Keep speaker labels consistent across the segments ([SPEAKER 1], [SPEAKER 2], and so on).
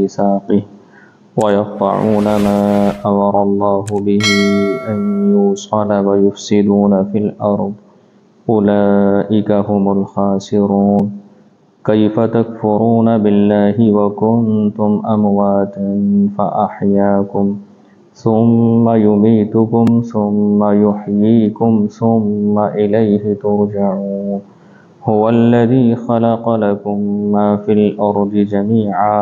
[SPEAKER 1] ميثاقه ويقطعون ما أمر الله به أن يوصل ويفسدون في الأرض أولئك هم الخاسرون كيف تكفرون بالله وكنتم أمواتا فأحياكم ثم يميتكم ثم يحييكم ثم إليه ترجعون هو الذي خلق لكم ما في الأرض جميعا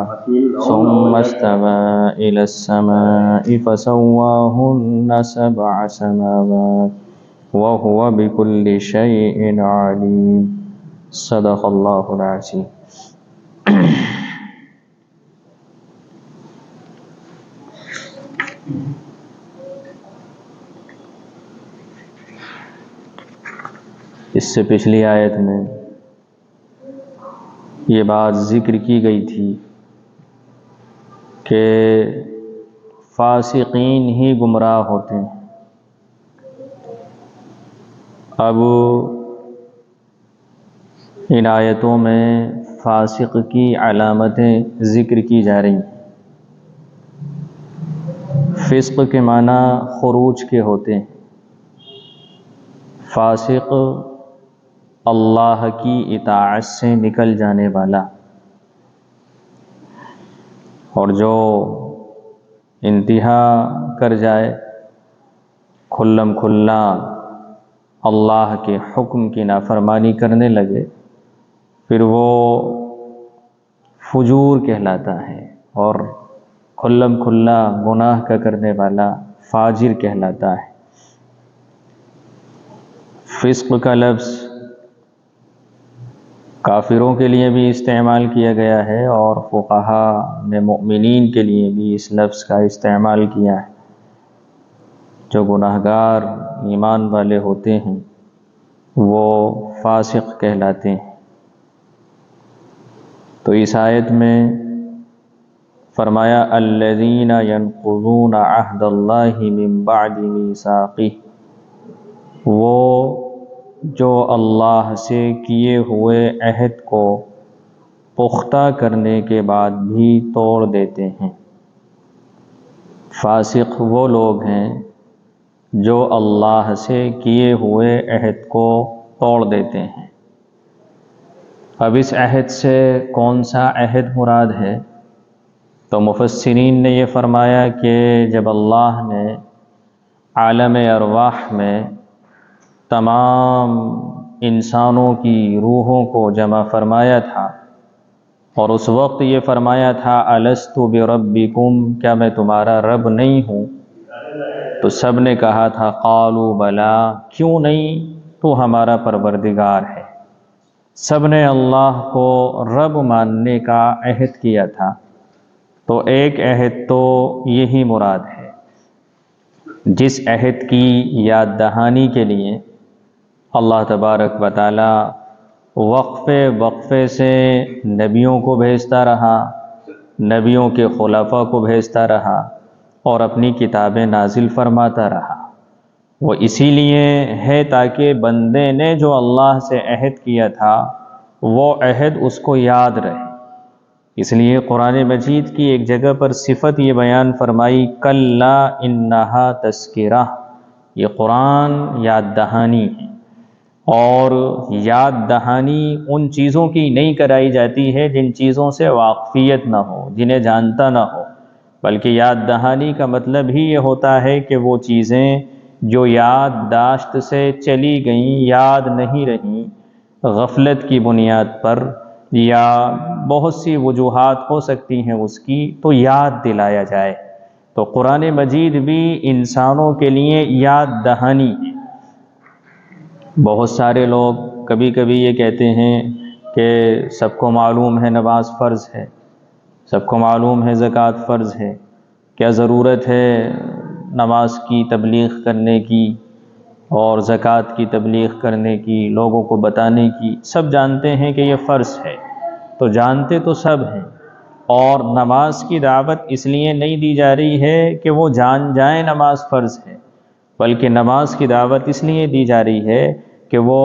[SPEAKER 1] ثم استوى إلى السماء فسواهن 7 سماوات وهو بكل شيء عليم صدق اللہ العظیم۔ اس سے پچھلی آیت میں یہ بات ذکر کی گئی تھی کہ فاسقین ہی گمراہ ہوتے ہیں۔ اب ان آیتوں میں فاسق کی علامتیں ذکر کی جا رہی ہیں۔ فسق کے معنی خروج کے ہوتے ہیں۔ فاسق اللہ کی اطاعت سے نکل جانے والا، اور جو انتہا کر جائے، کھلم کھلا اللہ کے حکم کی نافرمانی کرنے لگے، پھر وہ فجور کہلاتا ہے، اور کھلم کھلا گناہ کا کرنے والا فاجر کہلاتا ہے۔ فسق کا لفظ کافروں کے لیے بھی استعمال کیا گیا ہے، اور فقہاء نے مؤمنین کے لیے بھی اس لفظ کا استعمال کیا ہے۔ جو گناہگار ایمان والے ہوتے ہیں وہ فاسق کہلاتے ہیں۔ تو اس آیت میں فرمایا الذین ینقضون عہد اللہ من بعد میثاقہ، وہ جو اللہ سے کیے ہوئے عہد کو پختہ کرنے کے بعد بھی توڑ دیتے ہیں۔ فاسق وہ لوگ ہیں جو اللہ سے کیے ہوئے عہد کو توڑ دیتے ہیں۔ اب اس عہد سے کون سا عہد مراد ہے؟ تو مفسرین نے یہ فرمایا کہ جب اللہ نے عالم ارواح میں تمام انسانوں کی روحوں کو جمع فرمایا تھا، اور اس وقت یہ فرمایا تھا الست بربکم، کیا میں تمہارا رب نہیں ہوں؟ تو سب نے کہا تھا قالوا بلا، کیوں نہیں، تو ہمارا پروردگار ہے۔ سب نے اللہ کو رب ماننے کا عہد کیا تھا۔ تو ایک عہد تو یہی مراد ہے، جس عہد کی یاد دہانی کے لیے اللہ تبارک و تعالی وقفے وقفے سے نبیوں کو بھیجتا رہا، نبیوں کے خلفاء کو بھیجتا رہا، اور اپنی کتابیں نازل فرماتا رہا۔ وہ اسی لیے ہے تاکہ بندے نے جو اللہ سے عہد کیا تھا وہ عہد اس کو یاد رہے۔ اس لیے قرآن مجید کی ایک جگہ پر صفت یہ بیان فرمائی کلا انہا تذکرہ، یہ قرآن یاد دہانی ہے، اور یاد دہانی ان چیزوں کی نہیں کرائی جاتی ہے جن چیزوں سے واقفیت نہ ہو، جنہیں جانتا نہ ہو، بلکہ یاد دہانی کا مطلب ہی یہ ہوتا ہے کہ وہ چیزیں جو یاد داشت سے چلی گئیں، یاد نہیں رہیں، غفلت کی بنیاد پر یا بہت سی وجوہات ہو سکتی ہیں اس کی، تو یاد دلایا جائے۔ تو قرآن مجید بھی انسانوں کے لیے یاد دہانی ہے۔ بہت سارے لوگ کبھی کبھی یہ کہتے ہیں کہ سب کو معلوم ہے نماز فرض ہے، سب کو معلوم ہے زکوٰۃ فرض ہے، کیا ضرورت ہے نماز کی تبلیغ کرنے کی اور زکوٰۃ کی تبلیغ کرنے کی، لوگوں کو بتانے کی؟ سب جانتے ہیں کہ یہ فرض ہے، تو جانتے تو سب ہیں، اور نماز کی دعوت اس لیے نہیں دی جا رہی ہے کہ وہ جان جائیں نماز فرض ہے، بلکہ نماز کی دعوت اس لیے دی جا رہی ہے کہ وہ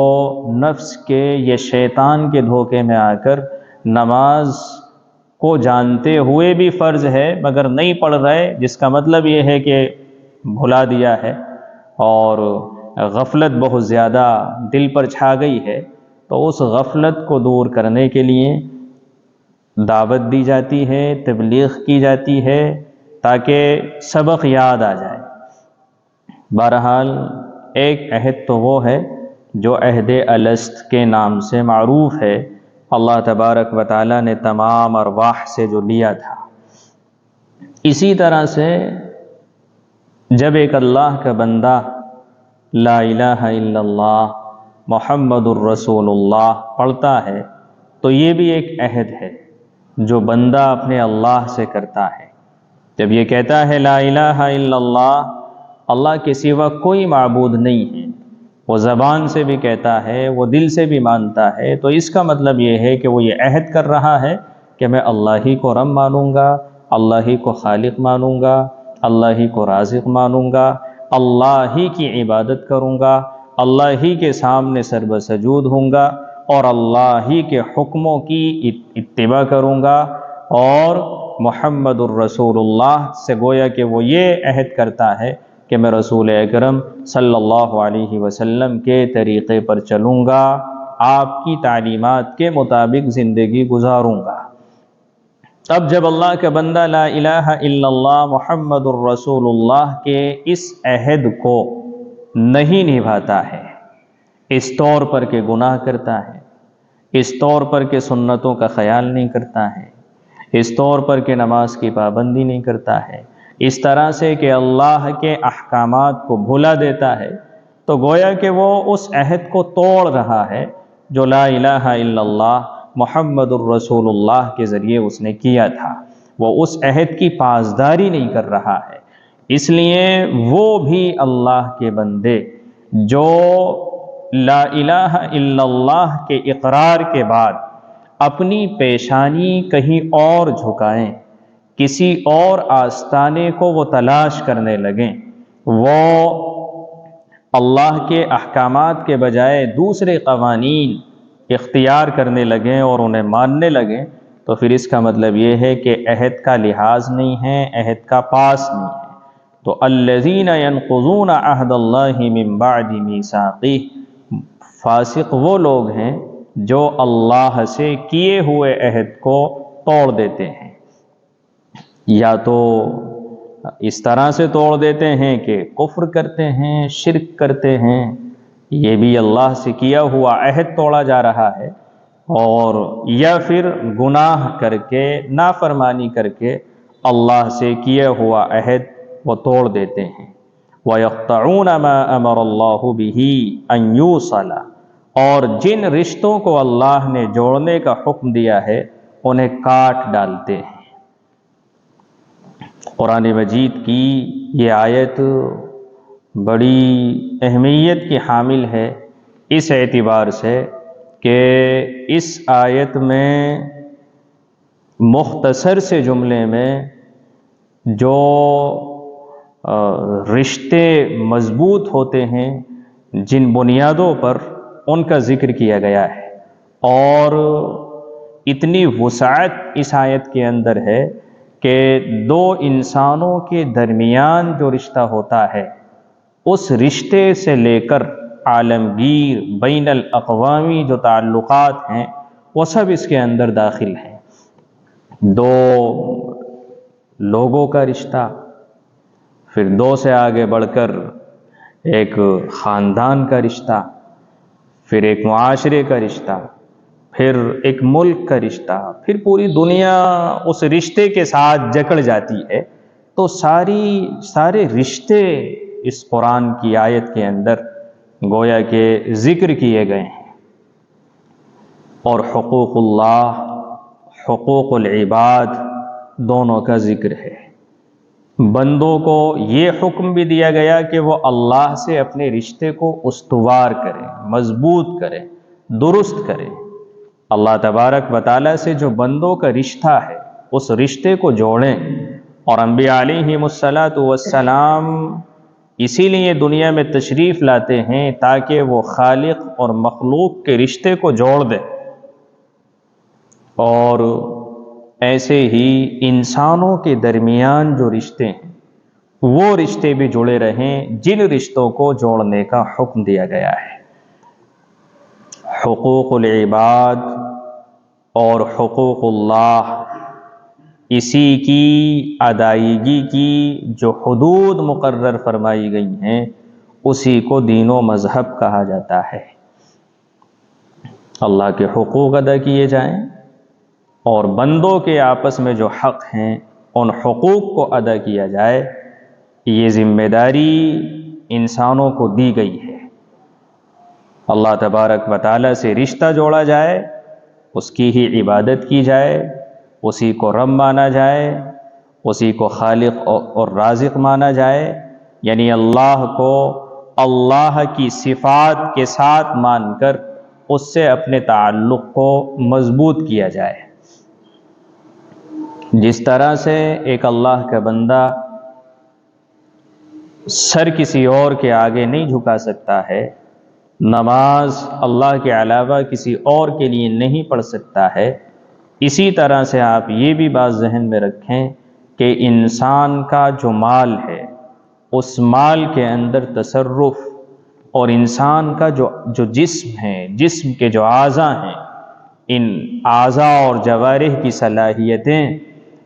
[SPEAKER 1] نفس کے یا شیطان کے دھوکے میں آ کر نماز کو جانتے ہوئے بھی فرض ہے مگر نہیں پڑھ رہے، جس کا مطلب یہ ہے کہ بھلا دیا ہے اور غفلت بہت زیادہ دل پر چھا گئی ہے، تو اس غفلت کو دور کرنے کے لیے دعوت دی جاتی ہے، تبلیغ کی جاتی ہے تاکہ سبق یاد آ جائے۔ بہرحال ایک عہد تو وہ ہے جو عہد الست کے نام سے معروف ہے، اللہ تبارک و تعالیٰ نے تمام ارواح سے جو لیا تھا۔ اسی طرح سے جب ایک اللہ کا بندہ لا الہ الا اللہ محمد الرسول اللہ پڑھتا ہے تو یہ بھی ایک عہد ہے جو بندہ اپنے اللہ سے کرتا ہے۔ جب یہ کہتا ہے لا الہ الا اللہ، اللہ کے سوا کوئی معبود نہیں ہے، وہ زبان سے بھی کہتا ہے، وہ دل سے بھی مانتا ہے، تو اس کا مطلب یہ ہے کہ وہ یہ عہد کر رہا ہے کہ میں اللہ ہی کو رب مانوں گا، اللہ ہی کو خالق مانوں گا، اللہ ہی کو رازق مانوں گا، اللہ ہی کی عبادت کروں گا، اللہ ہی کے سامنے سر بسجود ہوں گا اور اللہ ہی کے حکموں کی اتباع کروں گا، اور محمد الرسول اللہ سے گویا کہ وہ یہ عہد کرتا ہے کہ میں رسول اکرم صلی اللہ علیہ وسلم کے طریقے پر چلوں گا، آپ کی تعلیمات کے مطابق زندگی گزاروں گا۔ تب جب اللہ کا بندہ لا الہ الا اللہ محمد الرسول اللہ کے اس عہد کو نہیں نبھاتا ہے، اس طور پر کہ گناہ کرتا ہے، اس طور پر کہ سنتوں کا خیال نہیں کرتا ہے، اس طور پر کہ نماز کی پابندی نہیں کرتا ہے، اس طرح سے کہ اللہ کے احکامات کو بھلا دیتا ہے، تو گویا کہ وہ اس عہد کو توڑ رہا ہے جو لا الہ الا اللہ محمد الرسول اللہ کے ذریعے اس نے کیا تھا۔ وہ اس عہد کی پاسداری نہیں کر رہا ہے۔ اس لیے وہ بھی اللہ کے بندے جو لا الہ الا اللہ کے اقرار کے بعد اپنی پیشانی کہیں اور جھکائیں، کسی اور آستانے کو وہ تلاش کرنے لگیں، وہ اللہ کے احکامات کے بجائے دوسرے قوانین اختیار کرنے لگیں اور انہیں ماننے لگیں، تو پھر اس کا مطلب یہ ہے کہ عہد کا لحاظ نہیں ہے، عہد کا پاس نہیں ہے۔ تو الذین ینقضون عہد اللہ من بعد میثاقہ، فاسق وہ لوگ ہیں جو اللہ سے کیے ہوئے عہد کو توڑ دیتے ہیں، یا تو اس طرح سے توڑ دیتے ہیں کہ کفر کرتے ہیں، شرک کرتے ہیں، یہ بھی اللہ سے کیا ہوا عہد توڑا جا رہا ہے، اور یا پھر گناہ کر کے نافرمانی کر کے اللہ سے کیا ہوا عہد وہ توڑ دیتے ہیں۔ وَيَقْطَعُونَ مَا أَمَرَ اللَّهُ بِهِ أَن يُوصَلَ، اور جن رشتوں کو اللہ نے جوڑنے کا حکم دیا ہے انہیں کاٹ ڈالتے ہیں۔ قرآن مجید کی یہ آیت بڑی اہمیت کی حامل ہے اس اعتبار سے کہ اس آیت میں مختصر سے جملے میں جو رشتے مضبوط ہوتے ہیں، جن بنیادوں پر ان کا ذکر کیا گیا ہے، اور اتنی وسعت اس آیت کے اندر ہے کہ دو انسانوں کے درمیان جو رشتہ ہوتا ہے اس رشتے سے لے کر عالمگیر بین الاقوامی جو تعلقات ہیں وہ سب اس کے اندر داخل ہیں۔ دو لوگوں کا رشتہ، پھر دو سے آگے بڑھ کر ایک خاندان کا رشتہ، پھر ایک معاشرے کا رشتہ، پھر ایک ملک کا رشتہ، پھر پوری دنیا اس رشتے کے ساتھ جکڑ جاتی ہے۔ تو سارے رشتے اس قرآن کی آیت کے اندر گویا کہ ذکر کیے گئے ہیں، اور حقوق اللہ، حقوق العباد دونوں کا ذکر ہے۔ بندوں کو یہ حکم بھی دیا گیا کہ وہ اللہ سے اپنے رشتے کو استوار کریں، مضبوط کریں، درست کریں۔ اللہ تبارک و تعالیٰ سے جو بندوں کا رشتہ ہے اس رشتے کو جوڑیں، اور انبیاء علیہم السلام اسی لیے دنیا میں تشریف لاتے ہیں تاکہ وہ خالق اور مخلوق کے رشتے کو جوڑ دیں، اور ایسے ہی انسانوں کے درمیان جو رشتے ہیں وہ رشتے بھی جڑے رہیں جن رشتوں کو جوڑنے کا حکم دیا گیا ہے۔ حقوق العباد اور حقوق اللہ، اسی کی ادائیگی کی جو حدود مقرر فرمائی گئی ہیں اسی کو دین و مذہب کہا جاتا ہے۔ اللہ کے حقوق ادا کیے جائیں اور بندوں کے آپس میں جو حق ہیں ان حقوق کو ادا کیا جائے، یہ ذمہ داری انسانوں کو دی گئی ہے۔ اللہ تبارک و تعالیٰ سے رشتہ جوڑا جائے، اس کی ہی عبادت کی جائے، اسی کو رب مانا جائے، اسی کو خالق اور رازق مانا جائے، یعنی اللہ کو اللہ کی صفات کے ساتھ مان کر اس سے اپنے تعلق کو مضبوط کیا جائے۔ جس طرح سے ایک اللہ کا بندہ سر کسی اور کے آگے نہیں جھکا سکتا ہے، نماز اللہ کے علاوہ کسی اور کے لیے نہیں پڑھ سکتا ہے، اسی طرح سے آپ یہ بھی بات ذہن میں رکھیں کہ انسان کا جو مال ہے اس مال کے اندر تصرف اور انسان کا جو جسم ہے، جسم کے جو اعضاء ہیں، ان اعضاء اور جوارح کی صلاحیتیں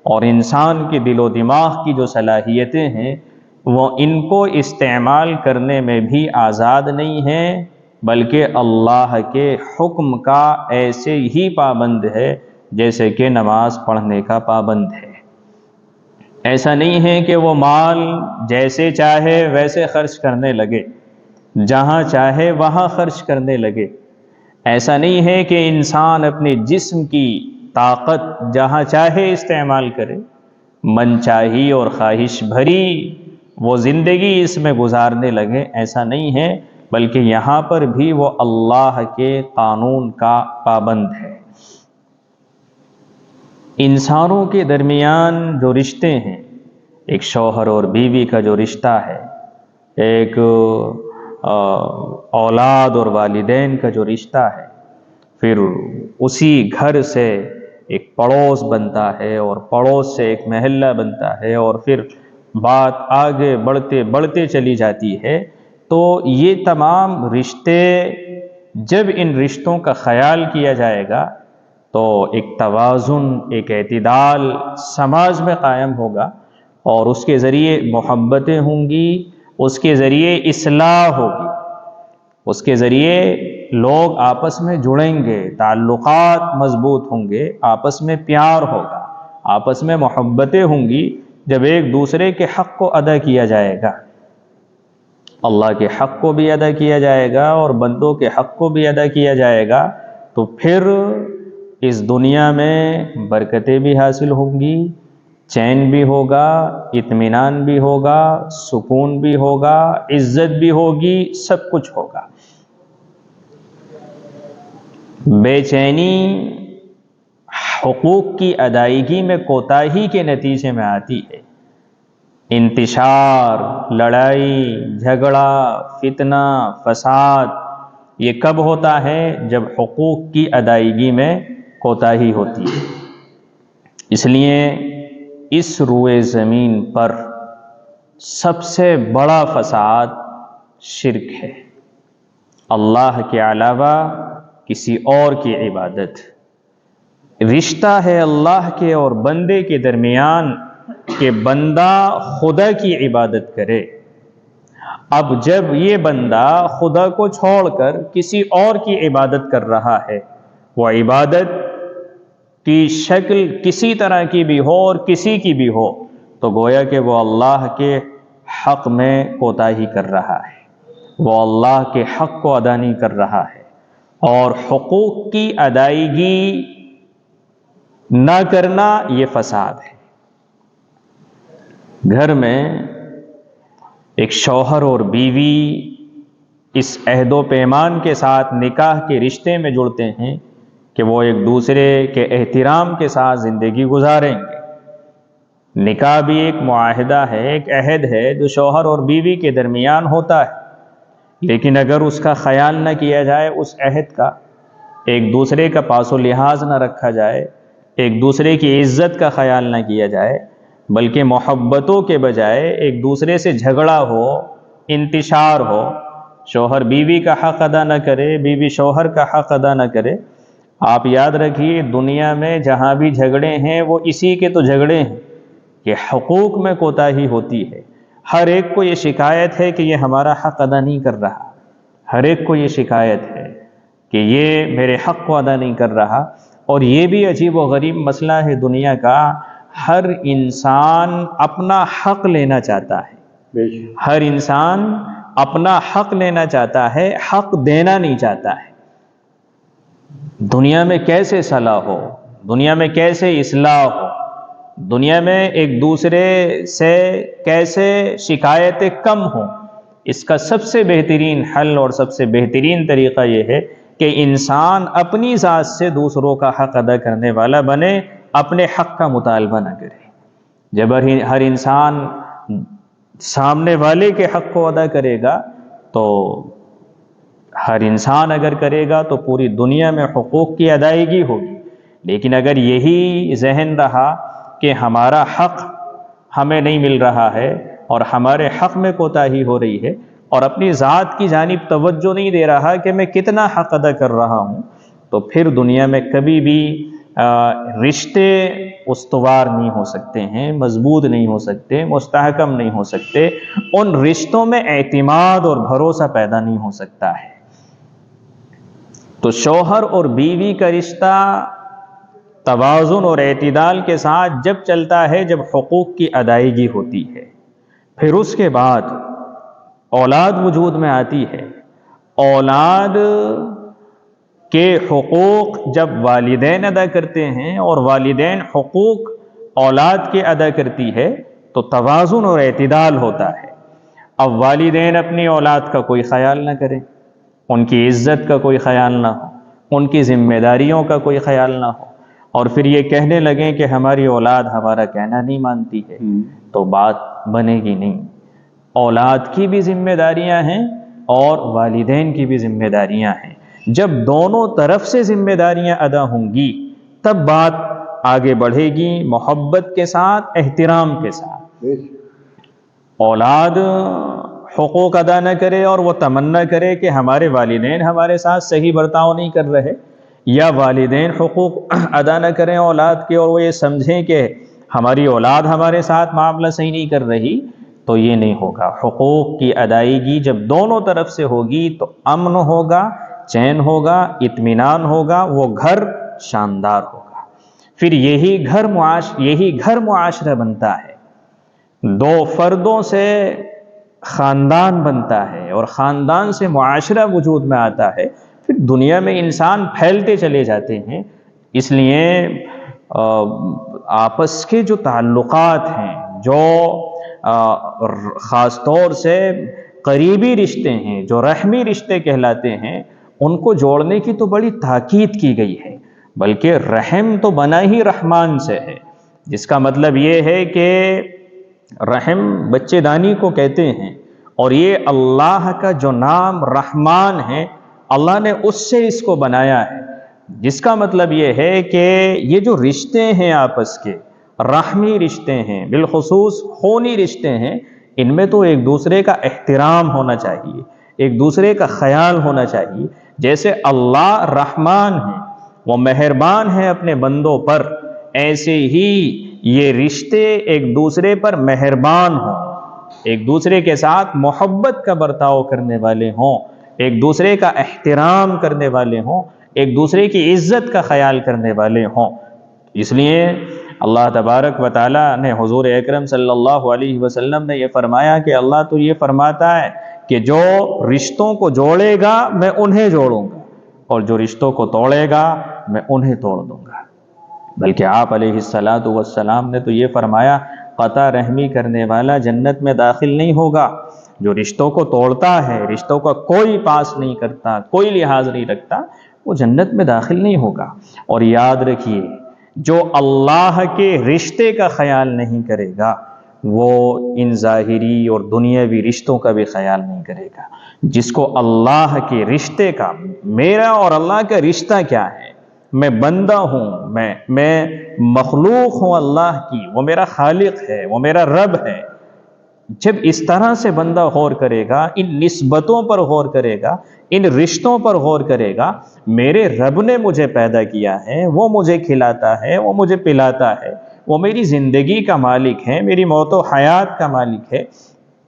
[SPEAKER 1] اور انسان کے دل و دماغ کی جو صلاحیتیں ہیں وہ ان کو استعمال کرنے میں بھی آزاد نہیں ہیں، بلکہ اللہ کے حکم کا ایسے ہی پابند ہے جیسے کہ نماز پڑھنے کا پابند ہے۔ ایسا نہیں ہے کہ وہ مال جیسے چاہے ویسے خرچ کرنے لگے، جہاں چاہے وہاں خرچ کرنے لگے۔ ایسا نہیں ہے کہ انسان اپنے جسم کی طاقت جہاں چاہے استعمال کرے، من چاہی اور خواہش بھری وہ زندگی اس میں گزارنے لگے، ایسا نہیں ہے، بلکہ یہاں پر بھی وہ اللہ کے قانون کا پابند ہے۔ انسانوں کے درمیان جو رشتے ہیں، ایک شوہر اور بیوی کا جو رشتہ ہے، ایک اولاد اور والدین کا جو رشتہ ہے، پھر اسی گھر سے ایک پڑوس بنتا ہے اور پڑوس سے ایک محلہ بنتا ہے اور پھر بات آگے بڑھتے بڑھتے چلی جاتی ہے، تو یہ تمام رشتے جب ان رشتوں کا خیال کیا جائے گا تو ایک توازن، ایک اعتدال سماج میں قائم ہوگا اور اس کے ذریعے محبتیں ہوں گی، اس کے ذریعے اصلاح ہوگی، اس کے ذریعے لوگ آپس میں جڑیں گے، تعلقات مضبوط ہوں گے، آپس میں پیار ہوگا، آپس میں محبتیں ہوں گی۔ جب ایک دوسرے کے حق کو ادا کیا جائے گا، اللہ کے حق کو بھی ادا کیا جائے گا اور بندوں کے حق کو بھی ادا کیا جائے گا، تو پھر اس دنیا میں برکتیں بھی حاصل ہوں گی، چین بھی ہوگا، اطمینان بھی ہوگا، سکون بھی ہوگا، عزت بھی ہوگی، سب کچھ ہوگا۔ بے چینی حقوق کی ادائیگی میں کوتاہی کے نتیجے میں آتی ہے۔ انتشار، لڑائی، جھگڑا، فتنہ، فساد، یہ کب ہوتا ہے؟ جب حقوق کی ادائیگی میں کوتاہی ہوتی ہے۔ اس لیے اس روئے زمین پر سب سے بڑا فساد شرک ہے، اللہ کے علاوہ کسی اور کی عبادت۔ رشتہ ہے اللہ کے اور بندے کے درمیان کہ بندہ خدا کی عبادت کرے۔ اب جب یہ بندہ خدا کو چھوڑ کر کسی اور کی عبادت کر رہا ہے، وہ عبادت کی شکل کسی طرح کی بھی ہو اور کسی کی بھی ہو، تو گویا کہ وہ اللہ کے حق میں کوتاہی کر رہا ہے، وہ اللہ کے حق کو ادا نہیں کر رہا ہے، اور حقوق کی ادائیگی نہ کرنا یہ فساد ہے۔ گھر میں ایک شوہر اور بیوی اس عہد و پیمان کے ساتھ نکاح کے رشتے میں جڑتے ہیں کہ وہ ایک دوسرے کے احترام کے ساتھ زندگی گزاریں گے۔ نکاح بھی ایک معاہدہ ہے، ایک عہد ہے جو شوہر اور بیوی کے درمیان ہوتا ہے، لیکن اگر اس کا خیال نہ کیا جائے، اس عہد کا ایک دوسرے کا پاس و لحاظ نہ رکھا جائے، ایک دوسرے کی عزت کا خیال نہ کیا جائے، بلکہ محبتوں کے بجائے ایک دوسرے سے جھگڑا ہو، انتشار ہو، شوہر بیوی کا حق ادا نہ کرے، بیوی شوہر کا حق ادا نہ کرے۔ آپ یاد رکھیے دنیا میں جہاں بھی جھگڑے ہیں وہ اسی کے تو جھگڑے ہیں کہ حقوق میں کوتاہی ہوتی ہے۔ ہر ایک کو یہ شکایت ہے کہ یہ ہمارا حق ادا نہیں کر رہا، ہر ایک کو یہ شکایت ہے کہ یہ میرے حق کو ادا نہیں کر رہا۔ اور یہ بھی عجیب و غریب مسئلہ ہے دنیا کا، ہر انسان اپنا حق لینا چاہتا ہے، ہر انسان اپنا حق لینا چاہتا ہے، حق دینا نہیں چاہتا ہے۔ دنیا میں کیسے صلاح ہو، دنیا میں کیسے اصلاح ہو، دنیا میں ایک دوسرے سے کیسے شکایتیں کم ہوں، اس کا سب سے بہترین حل اور سب سے بہترین طریقہ یہ ہے کہ انسان اپنی ذات سے دوسروں کا حق ادا کرنے والا بنے، اپنے حق کا مطالبہ نہ کرے۔ جب ہر انسان سامنے والے کے حق کو ادا کرے گا تو ہر انسان اگر کرے گا تو پوری دنیا میں حقوق کی ادائیگی ہوگی۔ لیکن اگر یہی ذہن رہا کہ ہمارا حق ہمیں نہیں مل رہا ہے اور ہمارے حق میں کوتاہی ہو رہی ہے اور اپنی ذات کی جانب توجہ نہیں دے رہا کہ میں کتنا حق ادا کر رہا ہوں، تو پھر دنیا میں کبھی بھی رشتے استوار نہیں ہو سکتے ہیں، مضبوط نہیں ہو سکتے، مستحکم نہیں ہو سکتے، ان رشتوں میں اعتماد اور بھروسہ پیدا نہیں ہو سکتا ہے۔ تو شوہر اور بیوی کا رشتہ توازن اور اعتدال کے ساتھ جب چلتا ہے، جب حقوق کی ادائیگی ہوتی ہے، پھر اس کے بعد اولاد وجود میں آتی ہے۔ اولاد کے حقوق جب والدین ادا کرتے ہیں اور والدین حقوق اولاد کے ادا کرتی ہے تو توازن اور اعتدال ہوتا ہے۔ اب والدین اپنی اولاد کا کوئی خیال نہ کریں، ان کی عزت کا کوئی خیال نہ ہو، ان کی ذمہ داریوں کا کوئی خیال نہ ہو، اور پھر یہ کہنے لگیں کہ ہماری اولاد ہمارا کہنا نہیں مانتی ہے، تو بات بنے گی نہیں۔ اولاد کی بھی ذمہ داریاں ہیں اور والدین کی بھی ذمہ داریاں ہیں۔ جب دونوں طرف سے ذمہ داریاں ادا ہوں گی تب بات آگے بڑھے گی، محبت کے ساتھ، احترام کے ساتھ۔ اولاد حقوق ادا نہ کرے اور وہ تمنا کرے کہ ہمارے والدین ہمارے ساتھ صحیح برتاؤ نہیں کر رہے، یا والدین حقوق ادا نہ کریں اولاد کے اور وہ یہ سمجھیں کہ ہماری اولاد ہمارے ساتھ معاملہ صحیح نہیں کر رہی، تو یہ نہیں ہوگا۔ حقوق کی ادائیگی جب دونوں طرف سے ہوگی تو امن ہوگا، چین ہوگا، اطمینان ہوگا، وہ گھر شاندار ہوگا۔ پھر یہی گھر معاشرہ بنتا ہے۔ دو فردوں سے خاندان بنتا ہے اور خاندان سے معاشرہ وجود میں آتا ہے، پھر دنیا میں انسان پھیلتے چلے جاتے ہیں۔ اس لیے آپس کے جو تعلقات ہیں، جو خاص طور سے قریبی رشتے ہیں، جو رحمی رشتے کہلاتے ہیں، ان کو جوڑنے کی تو بڑی تاکید کی گئی ہے، بلکہ رحم تو بنا ہی رحمان سے ہے، جس کا مطلب یہ ہے کہ رحم بچے دانی کو کہتے ہیں، اور یہ اللہ کا جو نام رحمان ہے، اللہ نے اس سے اس کو بنایا ہے، جس کا مطلب یہ ہے کہ یہ جو رشتے ہیں آپس کے، رحمی رشتے ہیں، بالخصوص خونی رشتے ہیں، ان میں تو ایک دوسرے کا احترام ہونا چاہیے، ایک دوسرے کا خیال ہونا چاہیے۔ جیسے اللہ رحمان ہے، وہ مہربان ہے اپنے بندوں پر، ایسے ہی یہ رشتے ایک دوسرے پر مہربان ہوں، ایک دوسرے کے ساتھ محبت کا برتاؤ کرنے والے ہوں، ایک دوسرے کا احترام کرنے والے ہوں، ایک دوسرے کی عزت کا خیال کرنے والے ہوں۔ اس لیے اللہ تبارک و تعالیٰ نے حضور اکرم صلی اللہ علیہ وسلم نے یہ فرمایا کہ اللہ تو یہ فرماتا ہے کہ جو رشتوں کو جوڑے گا میں انہیں جوڑوں گا، اور جو رشتوں کو توڑے گا میں انہیں توڑ دوں گا۔ بلکہ آپ علیہ السلام نے تو یہ فرمایا، قطع رحمی کرنے والا جنت میں داخل نہیں ہوگا۔ جو رشتوں کو توڑتا ہے، رشتوں کا کوئی پاس نہیں کرتا، کوئی لحاظ نہیں رکھتا، وہ جنت میں داخل نہیں ہوگا۔ اور یاد رکھیے، جو اللہ کے رشتے کا خیال نہیں کرے گا، وہ ان ظاہری اور دنیاوی رشتوں کا بھی خیال نہیں کرے گا۔ جس کو اللہ کے رشتے کا، میرا اور اللہ کا رشتہ کیا ہے، میں بندہ ہوں، میں مخلوق ہوں اللہ کی، وہ میرا خالق ہے، وہ میرا رب ہے۔ جب اس طرح سے بندہ غور کرے گا، ان نسبتوں پر غور کرے گا، ان رشتوں پر غور کرے گا، میرے رب نے مجھے پیدا کیا ہے، وہ مجھے کھلاتا ہے، وہ مجھے پلاتا ہے، وہ میری زندگی کا مالک ہے، میری موت و حیات کا مالک ہے،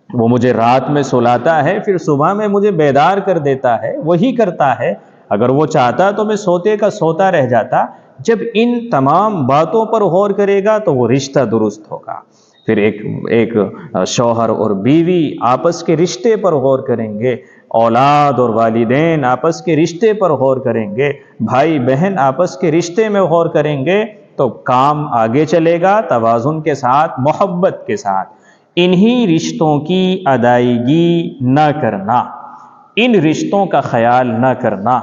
[SPEAKER 1] وہ مجھے رات میں سلاتا ہے، پھر صبح میں مجھے بیدار کر دیتا ہے، وہی کرتا ہے۔ اگر وہ چاہتا تو میں سوتے کا سوتا رہ جاتا۔ جب ان تمام باتوں پر غور کرے گا تو وہ رشتہ درست ہوگا۔ پھر ایک شوہر اور بیوی آپس کے رشتے پر غور کریں گے، اولاد اور والدین آپس کے رشتے پر غور کریں گے، بھائی بہن آپس کے رشتے میں غور کریں گے، تو کام آگے چلے گا توازن کے ساتھ، محبت کے ساتھ۔ انہی رشتوں کی ادائیگی نہ کرنا، ان رشتوں کا خیال نہ کرنا،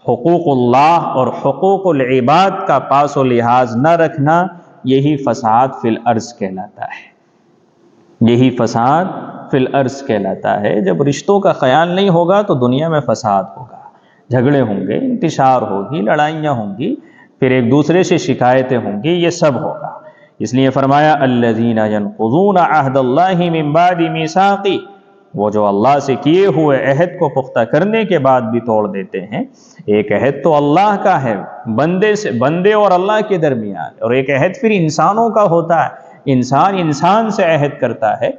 [SPEAKER 1] حقوق اللہ اور حقوق العباد کا پاس و لحاظ نہ رکھنا، یہی فساد فی الارض کہلاتا ہے، یہی فساد فی الارض کہلاتا ہے۔ جب رشتوں کا خیال نہیں ہوگا تو دنیا میں فساد ہوگا، جھگڑے ہوں گے، انتشار ہوگی، لڑائیاں ہوں گی، پھر ایک دوسرے سے شکایتیں ہوں گی، یہ سب ہوگا۔ اس لیے فرمایا الذین ینقضون عہد اللہ من بعد میثاقہ، وہ جو اللہ سے کیے ہوئے عہد کو پختہ کرنے کے بعد بھی توڑ دیتے ہیں۔ ایک عہد تو اللہ کا ہے بندے اور اللہ کے درمیان، اور ایک عہد پھر انسانوں کا ہوتا ہے، انسان سے عہد کرتا ہے،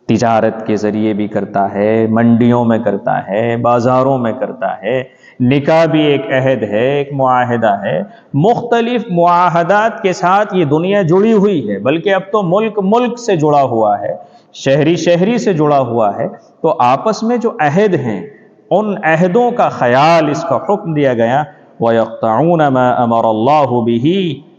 [SPEAKER 1] تجارت کے ذریعے بھی کرتا ہے، منڈیوں میں کرتا ہے، بازاروں میں کرتا ہے، نکاح بھی ایک عہد ہے، ایک معاہدہ ہے۔ مختلف معاہدات کے ساتھ یہ دنیا جڑی ہوئی ہے، بلکہ اب تو ملک سے جڑا ہوا ہے، شہری سے جڑا ہوا ہے۔ تو آپس میں جو عہد ہیں، ان عہدوں کا خیال، اس کا حکم دیا گیا وَيَقْطَعُونَ مَا أَمَرَ اللَّهُ بِهِ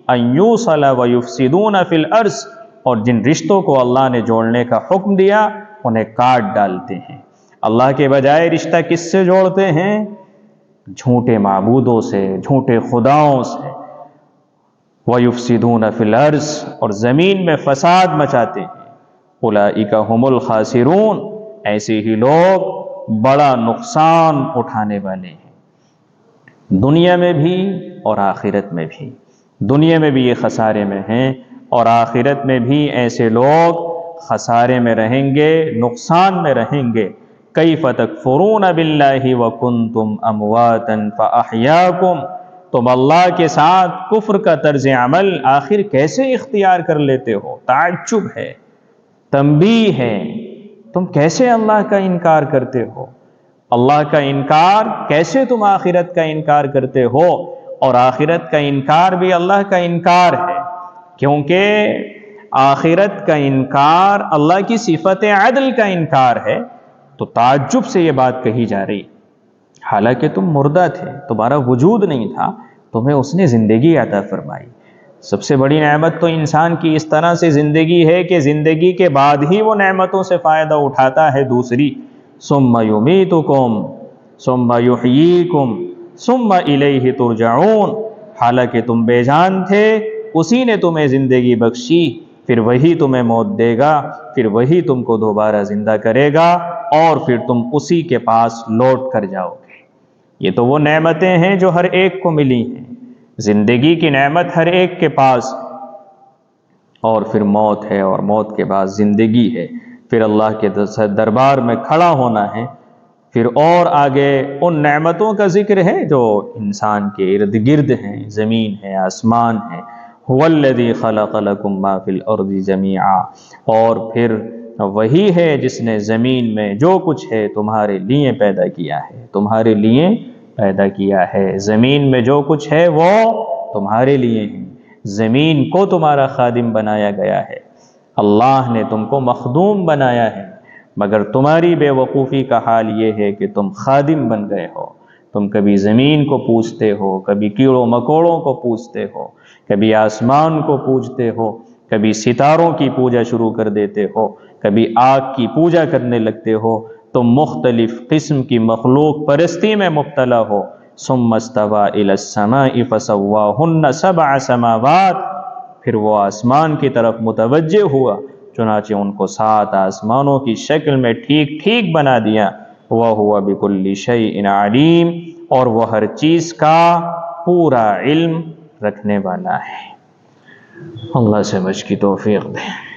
[SPEAKER 1] أَن يُوصَلَ وَيُفْسِدُونَ فِي الْأَرْضِ، اور جن رشتوں کو اللہ نے جوڑنے کا حکم دیا انہیں کاٹ ڈالتے ہیں۔ اللہ کے بجائے رشتہ کس سے جوڑتے ہیں؟ جھوٹے معبودوں سے، جھوٹے خداؤں سے۔ وَيُفْسِدُونَ فِي الْأَرْضِ، اور زمین میں فساد مچاتے ہیں۔ أُولَئِكَ هُمُ الْخَاسِرُونَ، ایسے ہی لوگ بڑا نقصان اٹھانے والے ہیں، دنیا میں بھی اور آخرت میں بھی۔ دنیا میں بھی یہ خسارے میں ہیں، اور آخرت میں بھی ایسے لوگ خسارے میں رہیں گے، نقصان میں رہیں گے۔ کیف تکفرون باللہ وکنتم امواتا فاحیاکم، تم اللہ کے ساتھ کفر کا طرز عمل آخر کیسے اختیار کر لیتے ہو؟ تعجب ہے، تنبیہ ہے، تم کیسے اللہ کا انکار کرتے ہو؟ اللہ کا انکار کیسے تم آخرت کا انکار کرتے ہو؟ اور آخرت کا انکار بھی اللہ کا انکار ہے، کیونکہ آخرت کا انکار اللہ کی صفت عدل کا انکار ہے۔ تو تعجب سے یہ بات کہی جا رہی، حالانکہ تم مردہ تھے، تمہارا وجود نہیں تھا، تمہیں اس نے زندگی عطا فرمائی۔ سب سے بڑی نعمت تو انسان کی اس طرح سے زندگی ہے کہ زندگی کے بعد ہی وہ نعمتوں سے فائدہ اٹھاتا ہے دوسری۔ ثم یمیتکم ثم یحییکم ثم الیہ ترجعون، حالانکہ تم بے جان تھے، اسی نے تمہیں زندگی بخشی، پھر وہی تمہیں موت دے گا، پھر وہی تم کو دوبارہ زندہ کرے گا، اور پھر تم اسی کے پاس لوٹ کر جاؤ گے۔ یہ تو وہ نعمتیں ہیں جو ہر ایک کو ملی ہیں، زندگی کی نعمت ہر ایک کے پاس، اور پھر موت ہے، اور موت کے بعد زندگی ہے، پھر اللہ کے دربار میں کھڑا ہونا ہے۔ پھر اور آگے ان نعمتوں کا ذکر ہے جو انسان کے ارد گرد ہیں، زمین ہے، آسمان ہے۔ هو الذی خلق لکم ما فی الارض جمیعا، اور پھر وہی ہے جس نے زمین میں جو کچھ ہے تمہارے لیے پیدا کیا ہے، تمہارے لیے پیدا کیا ہے۔ زمین میں جو کچھ ہے وہ تمہارے لیے ہے، زمین کو تمہارا خادم بنایا گیا ہے، اللہ نے تم کو مخدوم بنایا ہے، مگر تمہاری بے وقوفی کا حال یہ ہے کہ تم خادم بن گئے ہو۔ تم کبھی زمین کو پوجتے ہو، کبھی کیڑوں مکوڑوں کو پوجتے ہو، کبھی آسمان کو پوجتے ہو، کبھی ستاروں کی پوجا شروع کر دیتے ہو، کبھی آگ کی پوجا کرنے لگتے ہو، تم مختلف قسم کی مخلوق پرستی میں مبتلا ہو۔ ثم استوى الى السماء فسواهن 7 سماوات، پھر وہ آسمان کی طرف متوجہ ہوا، چنانچہ ان کو 7 آسمانوں کی شکل میں ٹھیک ٹھیک بنا دیا۔ وَهُوَ بِكُلِّ شَيْءٍ عَلِيمٌ، اور وہ ہر چیز کا پورا علم رکھنے والا ہے۔ اللہ سمجھ کی توفیق دے۔